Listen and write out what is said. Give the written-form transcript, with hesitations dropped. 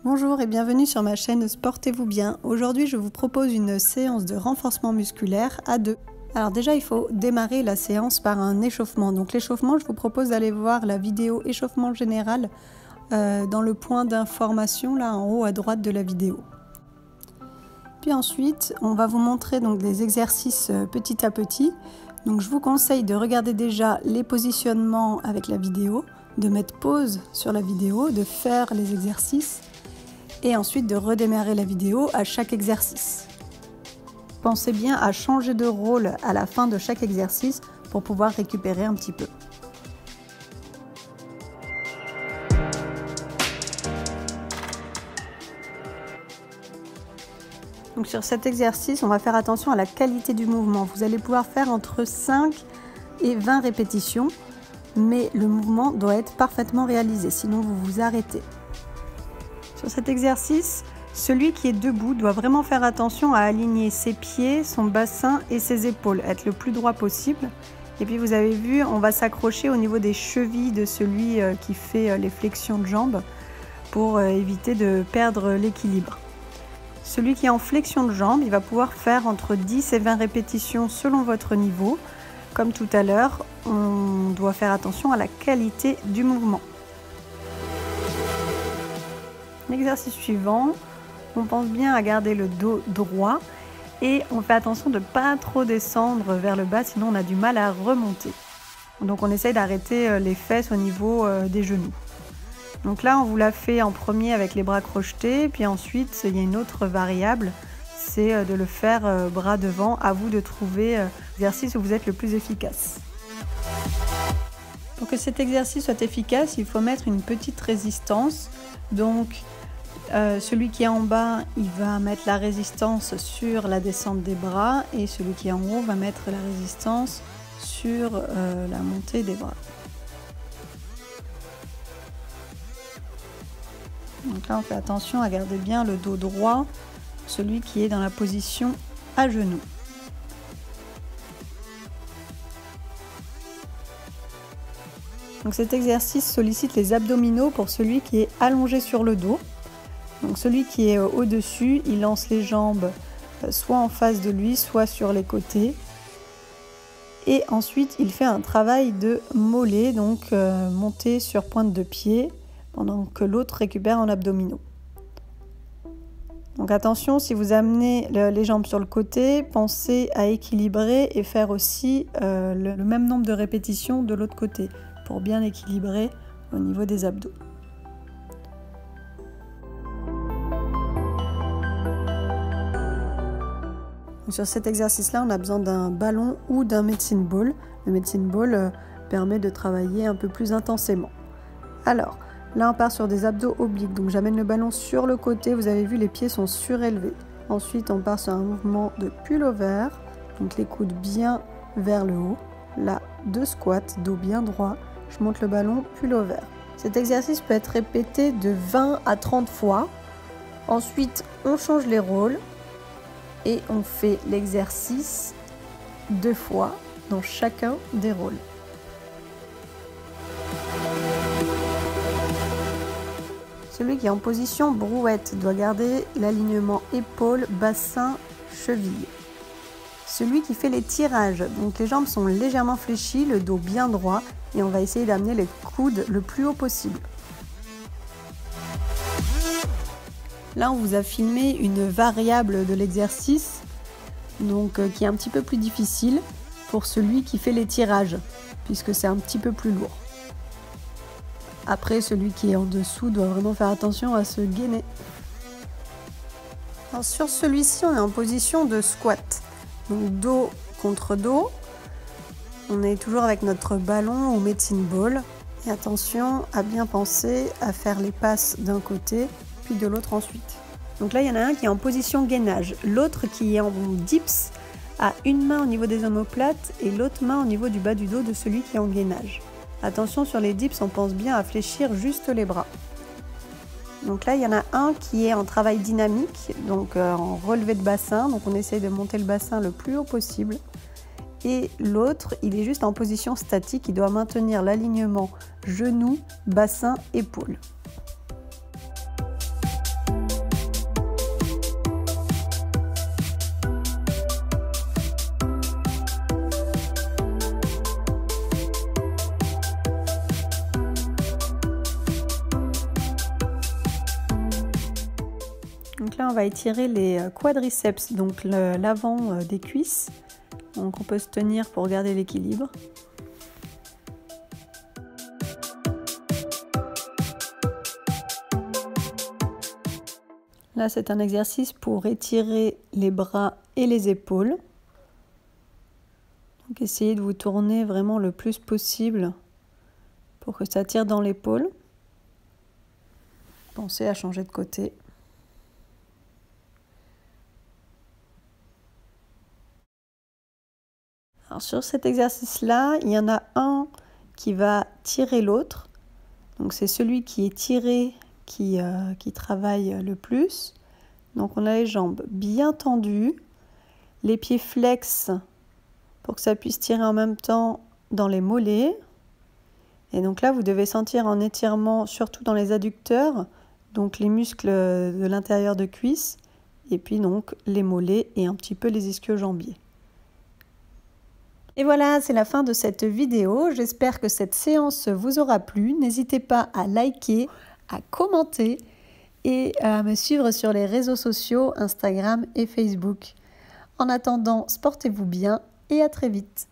Bonjour et bienvenue sur ma chaîne Sportez-vous bien. Aujourd'hui, je vous propose une séance de renforcement musculaire à 2. Alors déjà, il faut démarrer la séance par un échauffement. Donc l'échauffement, je vous propose d'aller voir la vidéo échauffement général dans le point d'information là en haut à droite de la vidéo. Puis ensuite, on va vous montrer donc des exercices petit à petit. Donc je vous conseille de regarder déjà les positionnements avec la vidéo, de mettre pause sur la vidéo, de faire les exercices et ensuite de redémarrer la vidéo à chaque exercice. Pensez bien à changer de rôle à la fin de chaque exercice pour pouvoir récupérer un petit peu. Donc sur cet exercice, on va faire attention à la qualité du mouvement. Vous allez pouvoir faire entre 5 et 20 répétitions, mais le mouvement doit être parfaitement réalisé, sinon vous vous arrêtez. Sur cet exercice, celui qui est debout doit vraiment faire attention à aligner ses pieds, son bassin et ses épaules, être le plus droit possible. Et puis vous avez vu, on va s'accrocher au niveau des chevilles de celui qui fait les flexions de jambes pour éviter de perdre l'équilibre. Celui qui est en flexion de jambes, il va pouvoir faire entre 10 et 20 répétitions selon votre niveau. Comme tout à l'heure, on doit faire attention à la qualité du mouvement. L'exercice suivant, on pense bien à garder le dos droit et on fait attention de ne pas trop descendre vers le bas, sinon on a du mal à remonter. Donc on essaye d'arrêter les fesses au niveau des genoux. Donc là on vous l'a fait en premier avec les bras crochetés, puis ensuite il y a une autre variable, c'est de le faire bras devant. À vous de trouver l'exercice où vous êtes le plus efficace. Pour que cet exercice soit efficace, il faut mettre une petite résistance. Donc celui qui est en bas, il va mettre la résistance sur la descente des bras et celui qui est en haut va mettre la résistance sur la montée des bras. Donc là, on fait attention à garder bien le dos droit, celui qui est dans la position à genoux. Donc cet exercice sollicite les abdominaux pour celui qui est allongé sur le dos. Donc celui qui est au-dessus, il lance les jambes soit en face de lui, soit sur les côtés. Et ensuite, il fait un travail de mollet, donc monté sur pointe de pied, pendant que l'autre récupère en abdominaux. Donc attention, si vous amenez les jambes sur le côté, pensez à équilibrer et faire aussi le même nombre de répétitions de l'autre côté, pour bien équilibrer au niveau des abdos. Sur cet exercice-là, on a besoin d'un ballon ou d'un medicine ball. Le medicine ball permet de travailler un peu plus intensément. Alors, là on part sur des abdos obliques, donc j'amène le ballon sur le côté, vous avez vu les pieds sont surélevés. Ensuite on part sur un mouvement de pull-over, donc les coudes bien vers le haut. Là, 2 squats, dos bien droit, je monte le ballon, pull-over. Cet exercice peut être répété de 20 à 30 fois. Ensuite on change les rôles et on fait l'exercice 2 fois dans chacun des rôles. Celui qui est en position brouette doit garder l'alignement épaule, bassin, cheville. Celui qui fait les tirages, donc les jambes sont légèrement fléchies, le dos bien droit et on va essayer d'amener les coudes le plus haut possible. Là, on vous a filmé une variable de l'exercice, donc qui est un petit peu plus difficile pour celui qui fait les tirages, puisque c'est un petit peu plus lourd. Après, celui qui est en dessous doit vraiment faire attention à se gainer. Alors, sur celui-ci, on est en position de squat. Donc dos contre dos. On est toujours avec notre ballon ou medicine ball. Et attention à bien penser à faire les passes d'un côté, puis de l'autre ensuite. Donc là, il y en a un qui est en position gainage. L'autre qui est en dips a une main au niveau des omoplates et l'autre main au niveau du bas du dos de celui qui est en gainage. Attention sur les dips, on pense bien à fléchir juste les bras. Donc là, il y en a un qui est en travail dynamique, donc en relevé de bassin. Donc on essaye de monter le bassin le plus haut possible. Et l'autre, il est juste en position statique, il doit maintenir l'alignement genou, bassin, épaule. Donc là, on va étirer les quadriceps, donc l'avant des cuisses. Donc on peut se tenir pour garder l'équilibre. Là, c'est un exercice pour étirer les bras et les épaules. Donc essayez de vous tourner vraiment le plus possible pour que ça tire dans l'épaule. Pensez à changer de côté. Alors sur cet exercice-là, il y en a un qui va tirer l'autre. Donc c'est celui qui est tiré qui travaille le plus. Donc on a les jambes bien tendues, les pieds flex pour que ça puisse tirer en même temps dans les mollets. Et donc là, vous devez sentir un étirement surtout dans les adducteurs, donc les muscles de l'intérieur de cuisse, et puis donc les mollets et un petit peu les ischio-jambiers. Et voilà, c'est la fin de cette vidéo. J'espère que cette séance vous aura plu. N'hésitez pas à liker, à commenter et à me suivre sur les réseaux sociaux, Instagram et Facebook. En attendant, portez-vous bien et à très vite.